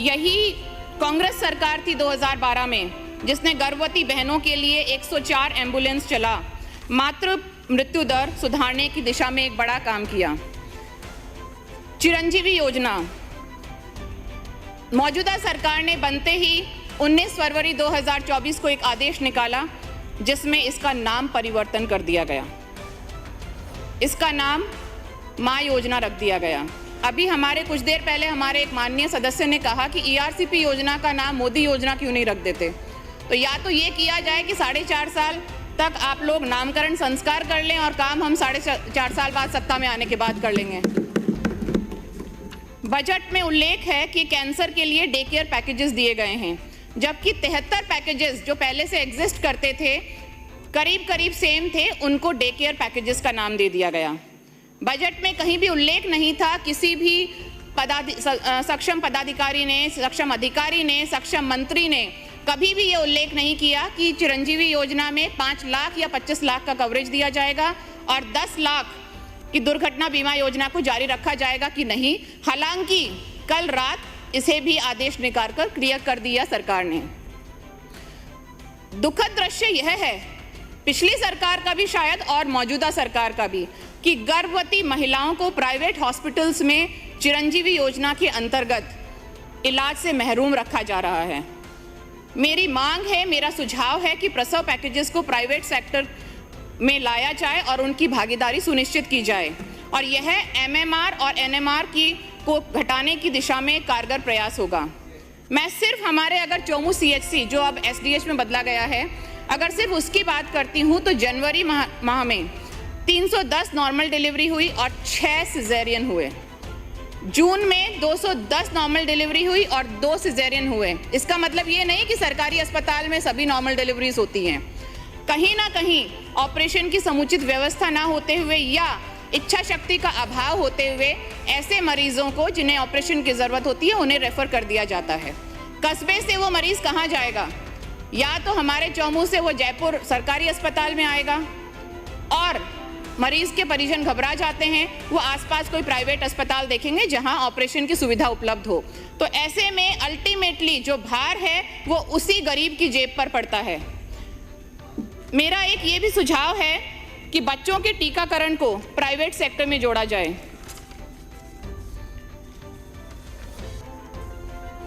यही कांग्रेस सरकार थी 2012 में जिसने गर्भवती बहनों के लिए 104 एम्बुलेंस चला मातृ मृत्यु दर सुधारने की दिशा में एक बड़ा काम किया। चिरंजीवी योजना मौजूदा सरकार ने बनते ही 19 फरवरी 2024 को एक आदेश निकाला जिसमें इसका नाम परिवर्तन कर दिया गया। इसका नाम माँ योजना रख दिया गया। अभी हमारे कुछ देर पहले हमारे एक माननीय सदस्य ने कहा कि ERCP योजना का नाम मोदी योजना क्यों नहीं रख देते। तो या तो ये किया जाए कि 4.5 साल तक आप लोग नामकरण संस्कार कर लें और काम हम 4.5 साल बाद सत्ता में आने के बाद कर लेंगे। बजट में उल्लेख है कि कैंसर के लिए डे केयर पैकेजेस दिए गए हैं, जबकि 73 पैकेजेस जो पहले से एग्जिस्ट करते थे करीब करीब सेम थे, उनको डे केयर पैकेजेस का नाम दे दिया गया। बजट में कहीं भी उल्लेख नहीं था, किसी भी सक्षम पदाधिकारी ने, सक्षम अधिकारी ने, सक्षम मंत्री ने कभी भी ये उल्लेख नहीं किया कि चिरंजीवी योजना में 5 लाख या 25 लाख का कवरेज दिया जाएगा और 10 लाख की दुर्घटना बीमा योजना को जारी रखा जाएगा कि नहीं। हालांकि कल रात इसे भी आदेश निकाल कर क्लियर कर दिया सरकार ने। दुखद दृश्य यह है, पिछली सरकार का भी शायद और मौजूदा सरकार का भी, कि गर्भवती महिलाओं को प्राइवेट हॉस्पिटल्स में चिरंजीवी योजना के अंतर्गत इलाज से महरूम रखा जा रहा है। मेरी मांग है, मेरा सुझाव है कि प्रसव पैकेजेस को प्राइवेट सेक्टर में लाया जाए और उनकी भागीदारी सुनिश्चित की जाए और यह MMR और NMR को घटाने की दिशा में कारगर प्रयास होगा। मैं सिर्फ हमारे अगर चोमू CHC जो अब SDH में बदला गया है, अगर सिर्फ उसकी बात करती हूँ तो जनवरी माह में 310 नॉर्मल डिलीवरी हुई और 6 सिजेरियन हुए। जून में 210 नॉर्मल डिलीवरी हुई और 2 सिजेरियन हुए। इसका मतलब ये नहीं कि सरकारी अस्पताल में सभी नॉर्मल डिलीवरीज होती हैं। कहीं ना कहीं ऑपरेशन की समुचित व्यवस्था ना होते हुए या इच्छा शक्ति का अभाव होते हुए ऐसे मरीजों को जिन्हें ऑपरेशन की ज़रूरत होती है उन्हें रेफर कर दिया जाता है। कस्बे से वो मरीज़ कहाँ जाएगा? या तो हमारे चौमू से वो जयपुर सरकारी अस्पताल में आएगा और मरीज़ के परिजन घबरा जाते हैं, वो आसपास कोई प्राइवेट अस्पताल देखेंगे जहां ऑपरेशन की सुविधा उपलब्ध हो। तो ऐसे में अल्टीमेटली जो भार है वो उसी गरीब की जेब पर पड़ता है। मेरा एक ये भी सुझाव है कि बच्चों के टीकाकरण को प्राइवेट सेक्टर में जोड़ा जाए।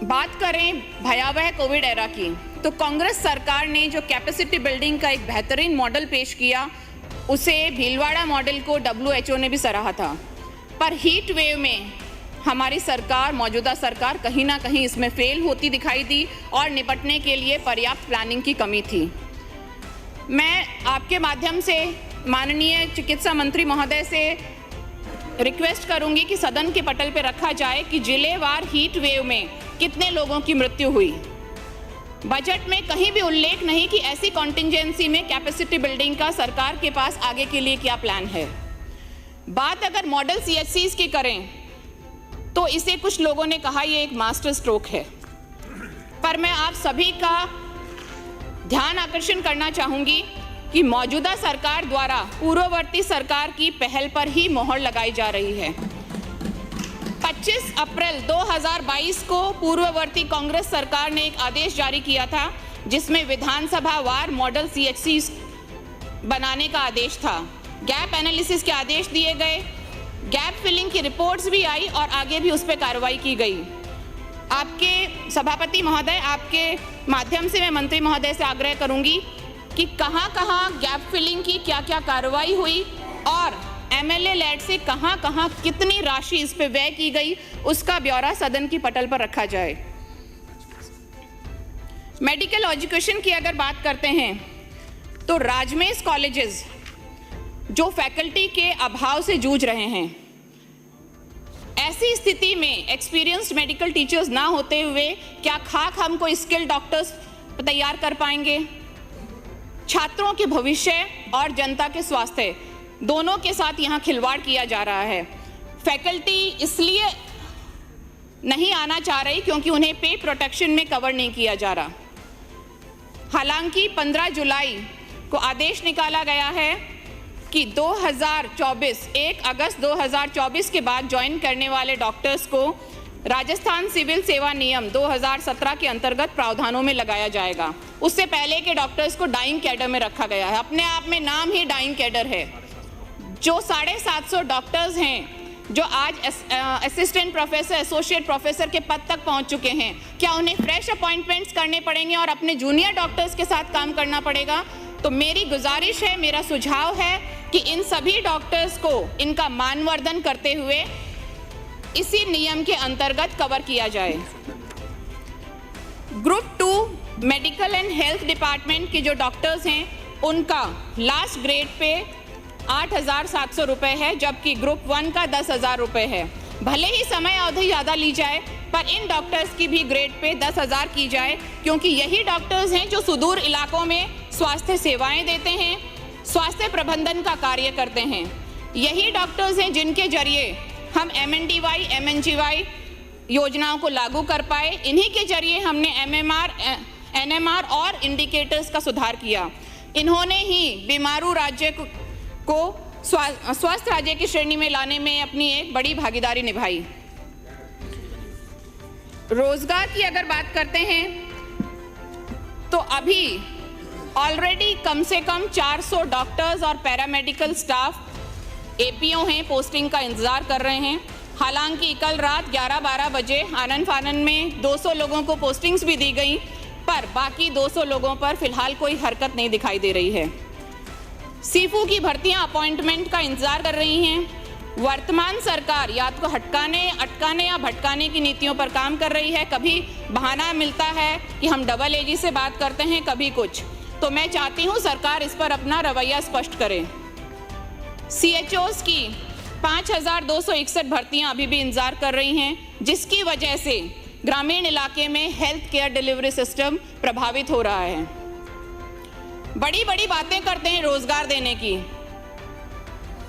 बात करें भयावह कोविड एरा की, तो कांग्रेस सरकार ने जो कैपेसिटी बिल्डिंग का एक बेहतरीन मॉडल पेश किया, उसे भीलवाड़ा मॉडल को WHO ने भी सराहा था। पर हीट वेव में हमारी सरकार, मौजूदा सरकार कहीं ना कहीं इसमें फेल होती दिखाई दी और निपटने के लिए पर्याप्त प्लानिंग की कमी थी। मैं आपके माध्यम से माननीय चिकित्सा मंत्री महोदय से रिक्वेस्ट करूंगी कि सदन के पटल पर रखा जाए कि जिलेवार हीट वेव में कितने लोगों की मृत्यु हुई। बजट में कहीं भी उल्लेख नहीं कि ऐसी कॉन्टिंजेंसी में कैपेसिटी बिल्डिंग का सरकार के पास आगे के लिए क्या प्लान है। बात अगर मॉडल CHCs की करें तो इसे कुछ लोगों ने कहा ये एक मास्टर स्ट्रोक है, पर मैं आप सभी का ध्यान आकर्षण करना चाहूंगी कि मौजूदा सरकार द्वारा पूर्ववर्ती सरकार की पहल पर ही मोहर लगाई जा रही है। 25 अप्रैल 2022 को पूर्ववर्ती कांग्रेस सरकार ने एक आदेश जारी किया था जिसमें विधानसभा वार मॉडल CHCs बनाने का आदेश था। गैप एनालिसिस के आदेश दिए गए, गैप फिलिंग की रिपोर्ट्स भी आई और आगे भी उस पर कार्रवाई की गई। आपके सभापति महोदय, आपके माध्यम से मैं मंत्री महोदय से आग्रह करूंगी कि कहां-कहां गैप फिलिंग की क्या-क्या कार्रवाई हुई और MLA लेड से कहां-कहां कितनी राशि इस पे व्यय की गई, उसका ब्यौरा सदन की पटल पर रखा जाए। मेडिकल एजुकेशन की अगर बात करते हैं तो राजमेश कॉलेजेस जो फैकल्टी के अभाव से जूझ रहे हैं, ऐसी स्थिति में एक्सपीरियंस्ड मेडिकल टीचर्स ना होते हुए क्या खाक हम कोई स्किल्ड डॉक्टर्स तैयार कर पाएंगे? छात्रों के भविष्य और जनता के स्वास्थ्य दोनों के साथ यहाँ खिलवाड़ किया जा रहा है। फैकल्टी इसलिए नहीं आना चाह रही क्योंकि उन्हें पे प्रोटेक्शन में कवर नहीं किया जा रहा। हालांकि 15 जुलाई को आदेश निकाला गया है कि 1 अगस्त 2024 के बाद ज्वाइन करने वाले डॉक्टर्स को राजस्थान सिविल सेवा नियम 2017 के अंतर्गत प्रावधानों में लगाया जाएगा। उससे पहले के डॉक्टर्स को डाइंग कैडर में रखा गया है, अपने आप में नाम ही डाइंग कैडर है। जो 750 डॉक्टर्स हैं जो आज असिस्टेंट प्रोफेसर, एसोसिएट प्रोफेसर के पद तक पहुंच चुके हैं, क्या उन्हें फ्रेश अपॉइंटमेंट्स करने पड़ेंगे और अपने जूनियर डॉक्टर्स के साथ काम करना पड़ेगा? तो मेरी गुजारिश है, मेरा सुझाव है कि इन सभी डॉक्टर्स को इनका मानवर्धन करते हुए इसी नियम के अंतर्गत कवर किया जाए। Group 2 medical and health department के जो डॉक्टर्स हैं उनका लास्ट ग्रेड पे 8,700 रुपये है, जबकि ग्रुप 1 का 10,000 रुपये है। भले ही समय अवधि ज़्यादा ली जाए, पर इन डॉक्टर्स की भी ग्रेड पे 10,000 की जाए, क्योंकि यही डॉक्टर्स हैं जो सुदूर इलाकों में स्वास्थ्य सेवाएं देते हैं, स्वास्थ्य प्रबंधन का कार्य करते हैं। यही डॉक्टर्स हैं जिनके जरिए हम MNDY, MNGY योजनाओं को लागू कर पाए। इन्हीं के जरिए हमने MMR, NMR और इंडिकेटर्स का सुधार किया। इन्होंने ही बीमारू राज्य को स्वस्थ राज्य की श्रेणी में लाने में अपनी एक बड़ी भागीदारी निभाई। रोजगार की अगर बात करते हैं तो अभी ऑलरेडी कम से कम 400 डॉक्टर्स और पैरामेडिकल स्टाफ APO हैं, पोस्टिंग का इंतजार कर रहे हैं। हालांकि कल रात 11-12 बजे आनन फानन में 200 लोगों को पोस्टिंग्स भी दी गई, पर बाकी 200 लोगों पर फिलहाल कोई हरकत नहीं दिखाई दे रही है। सीफू की भर्तियां अपॉइंटमेंट का इंतजार कर रही हैं। वर्तमान सरकार या तो अटकाने या भटकाने की नीतियों पर काम कर रही है। कभी बहाना मिलता है कि हम डबल एजी से बात करते हैं, कभी कुछ। तो मैं चाहती हूं सरकार इस पर अपना रवैया स्पष्ट करे। CHOs की 5,261 भर्तियां अभी भी इंतजार कर रही हैं, जिसकी वजह से ग्रामीण इलाके में हेल्थ केयर डिलीवरी सिस्टम प्रभावित हो रहा है। बड़ी बड़ी बातें करते हैं रोजगार देने की।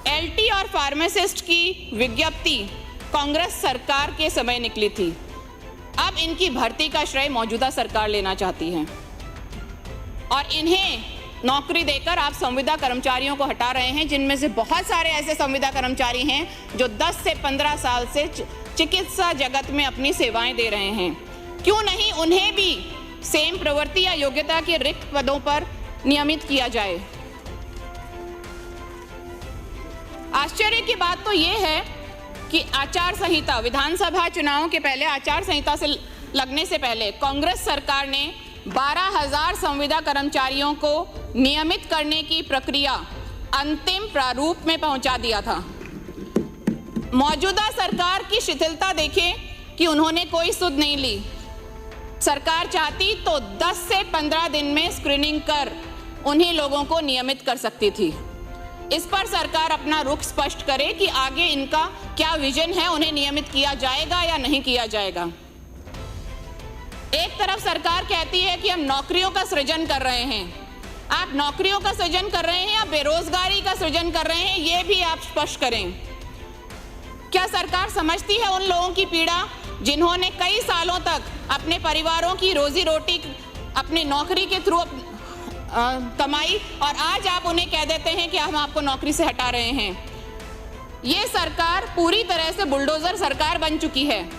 LT और फार्मासिस्ट की विज्ञप्ति कांग्रेस सरकार के समय निकली थी। अब इनकी भर्ती का श्रेय मौजूदा सरकार लेना चाहती है और इन्हें नौकरी देकर आप संविदा कर्मचारियों को हटा रहे हैं, जिनमें से बहुत सारे ऐसे संविदा कर्मचारी हैं जो 10 से 15 साल से चिकित्सा जगत में अपनी सेवाएं दे रहे हैं। क्यों नहीं उन्हें भी सेम प्रवृत्ति या योग्यता के रिक्त पदों पर नियमित किया जाए। आश्चर्य की बात तो यह है कि आचार संहिता, विधानसभा चुनावों के पहले आचार संहिता से लगने से पहले कांग्रेस सरकार ने 12,000 संविदा कर्मचारियों को नियमित करने की प्रक्रिया अंतिम प्रारूप में पहुंचा दिया था। मौजूदा सरकार की शिथिलता देखें कि उन्होंने कोई सुध नहीं ली। सरकार चाहती तो 10 से 15 दिन में स्क्रीनिंग कर उन्हीं लोगों को नियमित कर सकती थी। इस पर सरकार अपना रुख स्पष्ट करे कि आगे इनका क्या विजन है, उन्हें नियमित किया जाएगा या नहीं किया जाएगा। एक तरफ सरकार कहती है कि हम नौकरियों का सृजन कर रहे हैं। आप नौकरियों का सृजन कर रहे हैं या बेरोजगारी का सृजन कर रहे हैं, ये भी आप स्पष्ट करें। क्या सरकार समझती है उन लोगों की पीड़ा जिन्होंने कई सालों तक अपने परिवारों की रोजी रोटी अपनी नौकरी के थ्रू कमाई, और आज आप उन्हें कह देते हैं कि हम आपको नौकरी से हटा रहे हैं। ये सरकार पूरी तरह से बुलडोजर सरकार बन चुकी है।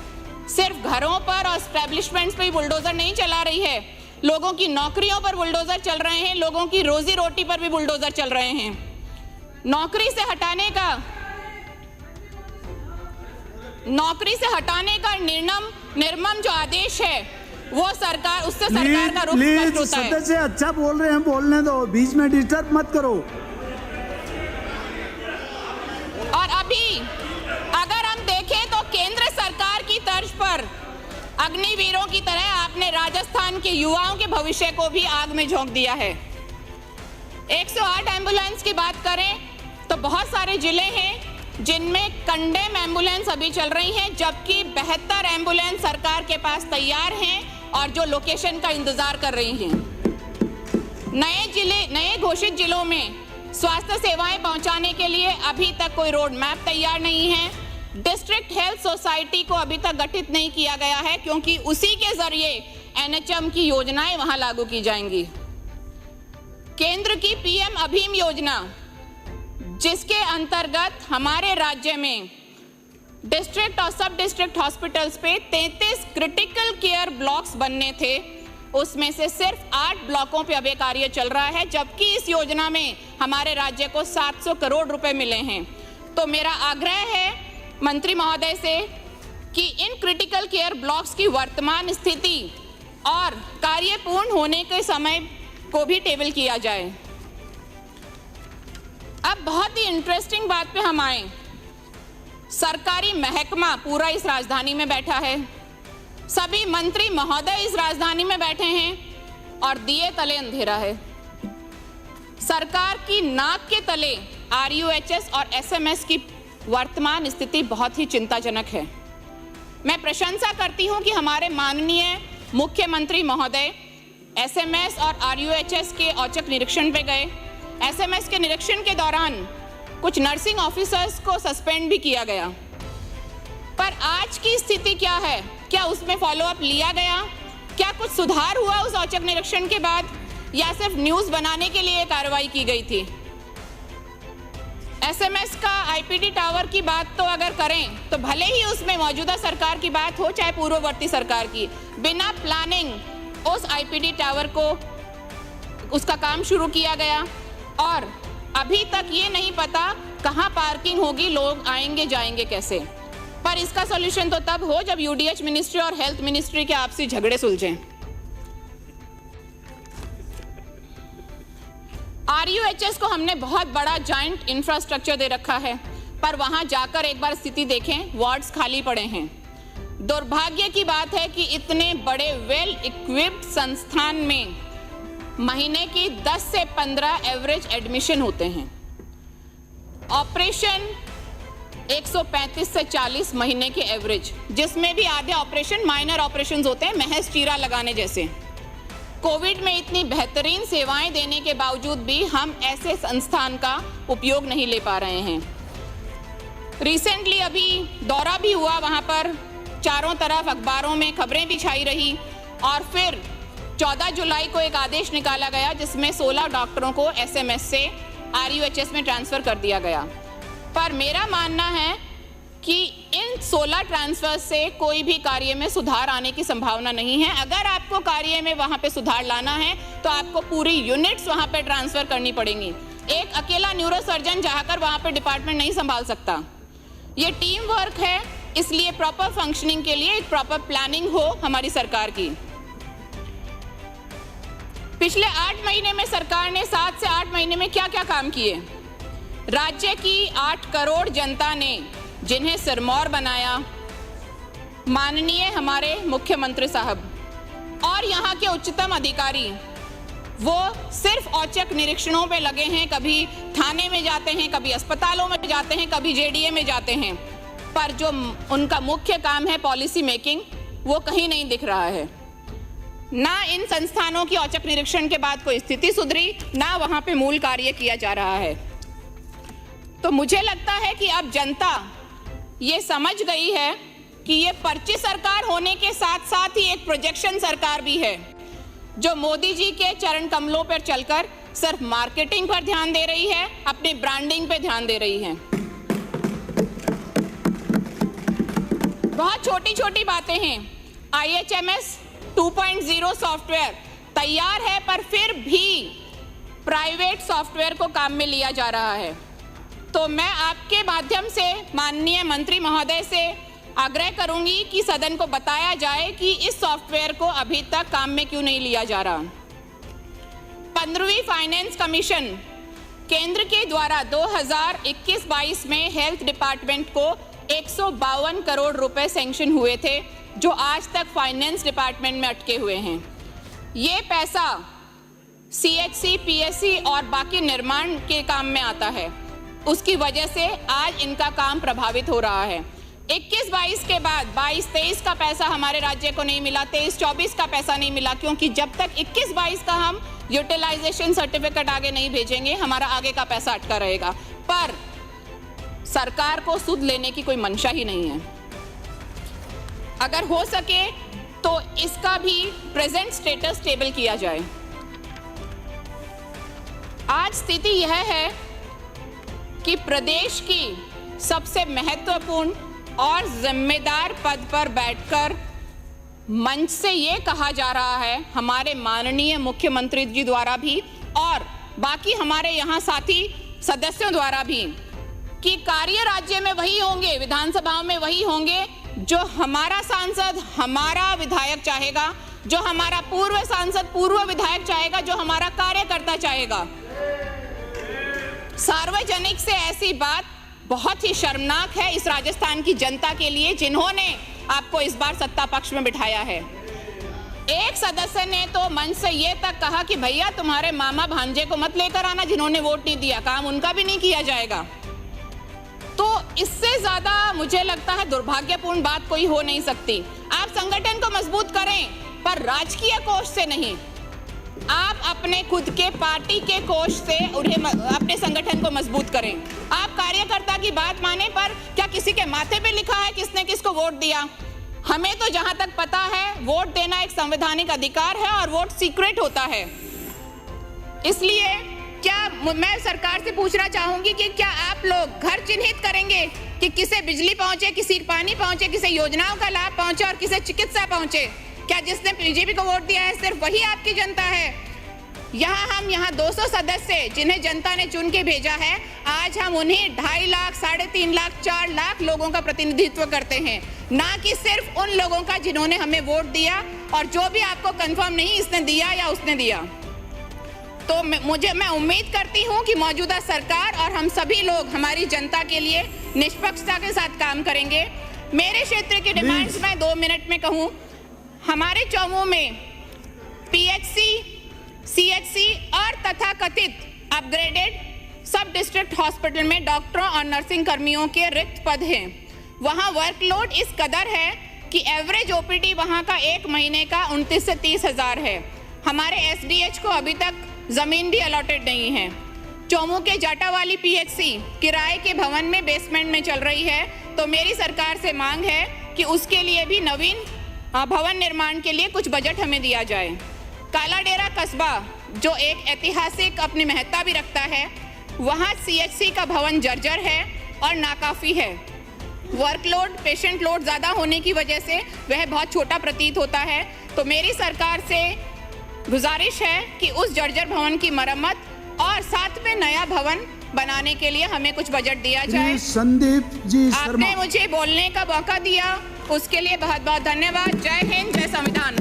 सिर्फ घरों पर और एस्टैब्लिशमेंट्स पे ही बुलडोजर नहीं चला रही है, लोगों की नौकरियों पर बुलडोजर चल रहे हैं, लोगों की रोजी रोटी पर भी बुलडोजर चल रहे हैं। नौकरी से हटाने का निर्मम जो आदेश है वो सरकार, उससे सरकार का रुख स्पष्ट होता है। सदस्य अच्छा बोल रहे हैं, बोलने दो, बीच में डिस्टर्ब मत करो। और अभी अगर हम देखें तो केंद्र सरकार की तर्ज पर अग्निवीरों की तरह आपने राजस्थान के युवाओं के भविष्य को भी आग में झोंक दिया है। 108 एम्बुलेंस की बात करें तो बहुत सारे जिले हैं जिनमें कंडेम एम्बुलेंस अभी चल रही हैं, जबकि 72 एम्बुलेंस सरकार के पास तैयार हैं और जो लोकेशन का इंतजार कर रही हैं। नए घोषित जिलों में स्वास्थ्य सेवाएं पहुंचाने के लिए अभी तक कोई रोड मैप तैयार नहीं है। डिस्ट्रिक्ट हेल्थ सोसाइटी को अभी तक गठित नहीं किया गया है, क्योंकि उसी के जरिए NHM की योजनाएं वहां लागू की जाएंगी। केंद्र की PM अभीम योजना, जिसके अंतर्गत हमारे राज्य में डिस्ट्रिक्ट और सब डिस्ट्रिक्ट हॉस्पिटल्स पे 33 क्रिटिकल केयर ब्लॉक्स बनने थे, उसमें से सिर्फ 8 ब्लॉकों पे अब ये कार्य चल रहा है, जबकि इस योजना में हमारे राज्य को 700 करोड़ रुपए मिले हैं। तो मेरा आग्रह है मंत्री महोदय से कि इन क्रिटिकल केयर ब्लॉक्स की वर्तमान स्थिति और कार्य पूर्ण होने के समय को भी टेबल किया जाए। अब बहुत ही इंटरेस्टिंग बात पे हम आए। सरकारी महकमा पूरा इस राजधानी में बैठा है, सभी मंत्री महोदय इस राजधानी में बैठे हैं और दिए तले अंधेरा है। सरकार की नाक के तले RUHS और SMS की वर्तमान स्थिति बहुत ही चिंताजनक है। मैं प्रशंसा करती हूं कि हमारे माननीय मुख्यमंत्री महोदय SMS और RUHS के औचक निरीक्षण पे गए। SMS के निरीक्षण के दौरान कुछ नर्सिंग ऑफिसर्स को सस्पेंड भी किया गया, पर आज की स्थिति क्या है? क्या उसमें फॉलोअप लिया गया? क्या कुछ सुधार हुआ उस औचक निरीक्षण के बाद, या सिर्फ न्यूज़ बनाने के लिए कार्रवाई की गई थी? SMS का IPD टावर की बात तो अगर करें तो भले ही उसमें मौजूदा सरकार की बात हो चाहे पूर्ववर्ती सरकार की, बिना प्लानिंग उस IPD टावर को उसका काम शुरू किया गया और अभी तक ये नहीं पता कहाँ पार्किंग होगी, लोग आएंगे जाएंगे कैसे। पर इसका सॉल्यूशन तो तब हो जब UDH मिनिस्ट्री और हेल्थ मिनिस्ट्री के आपसी झगड़े सुलझें। RUHS को हमने बहुत बड़ा जाइंट इंफ्रास्ट्रक्चर दे रखा है, पर वहां जाकर एक बार स्थिति देखें, वार्ड्स खाली पड़े हैं। दुर्भाग्य की बात है कि इतने बड़े वेल इक्विप्ड संस्थान में महीने की 10 से 15 एवरेज एडमिशन होते हैं। ऑपरेशन 135 से 40 महीने के एवरेज, जिसमें भी आधे ऑपरेशन माइनर ऑपरेशंस होते हैं, महज चीरा लगाने जैसे। कोविड में इतनी बेहतरीन सेवाएं देने के बावजूद भी हम ऐसे संस्थान का उपयोग नहीं ले पा रहे हैं। रिसेंटली अभी दौरा भी हुआ, वहां पर चारों तरफ अखबारों में खबरें भी छाई रही और फिर 14 जुलाई को एक आदेश निकाला गया जिसमें 16 डॉक्टरों को SMS से RUHS में ट्रांसफर कर दिया गया। पर मेरा मानना है कि इन 16 ट्रांसफर से कोई भी कार्य में सुधार आने की संभावना नहीं है। अगर आपको कार्य में वहां पे सुधार लाना है तो आपको पूरी यूनिट्स वहां पे ट्रांसफर करनी पड़ेंगी। एक अकेला न्यूरो सर्जन जाकर वहां पे डिपार्टमेंट नहीं संभाल सकता। ये टीम वर्क है, इसलिए प्रॉपर फंक्शनिंग के लिए एक प्रॉपर प्लानिंग हो हमारी सरकार की। पिछले 8 महीने में सरकार ने 7 से 8 महीने में क्या क्या काम किए? राज्य की 8 करोड़ जनता ने जिन्हें सिरमौर बनाया, माननीय हमारे मुख्यमंत्री साहब और यहाँ के उच्चतम अधिकारी, वो सिर्फ औचक निरीक्षणों पे लगे हैं। कभी थाने में जाते हैं, कभी अस्पतालों में जाते हैं, कभी JDA में जाते हैं, पर जो उनका मुख्य काम है पॉलिसी मेकिंग, वो कहीं नहीं दिख रहा है। ना इन संस्थानों की औचक निरीक्षण के बाद कोई स्थिति सुधरी, ना वहाँ पे मूल कार्य किया जा रहा है। तो मुझे लगता है कि अब जनता ये समझ गई है कि ये पर्ची सरकार होने के साथ साथ ही एक प्रोजेक्शन सरकार भी है, जो मोदी जी के चरण कमलों पर चलकर सिर्फ मार्केटिंग पर ध्यान दे रही है, अपनी ब्रांडिंग पे ध्यान दे रही है। बहुत छोटी छोटी बातें हैं। IHMS 2.0 सॉफ्टवेयर तैयार है, पर फिर भी प्राइवेट सॉफ्टवेयर को काम में लिया जा रहा है। तो मैं आपके माध्यम से माननीय मंत्री महोदय से आग्रह करूंगी कि सदन को बताया जाए कि इस सॉफ्टवेयर को अभी तक काम में क्यों नहीं लिया जा रहा। 15वीं फाइनेंस कमीशन केंद्र के द्वारा 2021-22 में हेल्थ डिपार्टमेंट को 152 करोड़ रुपए सैंक्शन हुए थे, जो आज तक फाइनेंस डिपार्टमेंट में अटके हुए हैं। ये पैसा CHC, PSC और बाकी निर्माण के काम में आता है। उसकी वजह से आज इनका काम प्रभावित हो रहा है। 21-22 के बाद 22-23 का पैसा हमारे राज्य को नहीं मिला, 23-24 का पैसा नहीं मिला, क्योंकि जब तक 21-22 का हम यूटिलाइजेशन सर्टिफिकेट आगे नहीं भेजेंगे, हमारा आगे का पैसा अटका रहेगा। पर सरकार को सुध लेने की कोई मंशा ही नहीं है। अगर हो सके तो इसका भी प्रेजेंट स्टेटस टेबल किया जाए। आज स्थिति यह है कि प्रदेश की सबसे महत्वपूर्ण और जिम्मेदार पद पर बैठकर मंच से ये कहा जा रहा है हमारे माननीय मुख्यमंत्री जी द्वारा भी और बाकी हमारे यहाँ साथी सदस्यों द्वारा भी कि कार्य राज्य में वही होंगे, विधानसभाओं में वही होंगे जो हमारा सांसद, हमारा विधायक चाहेगा, जो हमारा पूर्व सांसद, पूर्व विधायक चाहेगा, जो हमारा कार्यकर्ता चाहेगा। सार्वजनिक से ऐसी बात बहुत ही शर्मनाक है इस राजस्थान की जनता के लिए, जिन्होंने आपको इस बार सत्ता पक्ष में बिठाया है। एक सदस्य ने तो मंच से ये तक कहा कि भैया तुम्हारे मामा भांजे को मत लेकर आना जिन्होंने वोट नहीं दिया, काम उनका भी नहीं किया जाएगा। तो इससे ज्यादा मुझे लगता है दुर्भाग्यपूर्ण बात कोई हो नहीं सकती। आप संगठन को मजबूत करें पर राजकीय कोष से नहीं, आप अपने खुद के पार्टी के कोष से उन्हें अपने संगठन को मजबूत करें। आप कार्यकर्ता की बात माने पर क्या किसी के माथे पे लिखा है किसने किसको वोट दिया? हमें तो जहां तक पता है वोट देना एक संवैधानिक अधिकार है और वोट सीक्रेट होता है। इसलिए क्या मैं सरकार से पूछना चाहूंगी कि क्या आप लोग घर चिन्हित करेंगे कि किसे बिजली पहुंचे, किसी पानी पहुंचे, किसे योजनाओं का लाभ पहुंचे और किसे चिकित्सा पहुंचे? क्या जिसने बीजेपी को वोट दिया है सिर्फ वही आपकी जनता है? यहाँ 200 सदस्य जिन्हें जनता ने चुन के भेजा है, आज हम उन्हें 2.5 लाख, 3.5 लाख, 4 लाख लोगों का प्रतिनिधित्व करते हैं, ना कि सिर्फ उन लोगों का जिन्होंने हमें वोट दिया और जो भी आपको कंफर्म नहीं इसने दिया या उसने दिया। तो मैं उम्मीद करती हूं कि मौजूदा सरकार और हम सभी लोग हमारी जनता के लिए निष्पक्षता के साथ काम करेंगे। मेरे क्षेत्र की डिमांड्स मैं 2 मिनट में कहूं, हमारे चौमू में पीएचसी, सीएचसी और तथाकथित अपग्रेडेड सब डिस्ट्रिक्ट हॉस्पिटल में डॉक्टरों और नर्सिंग कर्मियों के रिक्त पद हैं। वहां वर्कलोड इस कदर है कि एवरेज ओपीडी वहां का 1 महीने का 29 से 30 हज़ार है। हमारे एसडीएच को अभी तक जमीन भी अलॉटेड नहीं है। चौमू के जाटावाली पीएचसी किराए के भवन में बेसमेंट में चल रही है, तो मेरी सरकार से मांग है कि उसके लिए भी नवीन भवन निर्माण के लिए कुछ बजट हमें दिया जाए। कालाडेरा कस्बा जो एक ऐतिहासिक अपनी महत्ता भी रखता है, वहाँ सीएचसी का भवन जर्जर है और नाकाफी है। वर्कलोड, पेशेंट लोड ज़्यादा होने की वजह से वह बहुत छोटा प्रतीत होता है। तो मेरी सरकार से गुजारिश है कि उस जर्जर भवन की मरम्मत और साथ में नया भवन बनाने के लिए हमें कुछ बजट दिया जाए। संदीप जी आपने मुझे बोलने का मौका दिया, उसके लिए बहुत बहुत धन्यवाद। जय हिंद, जय संविधान।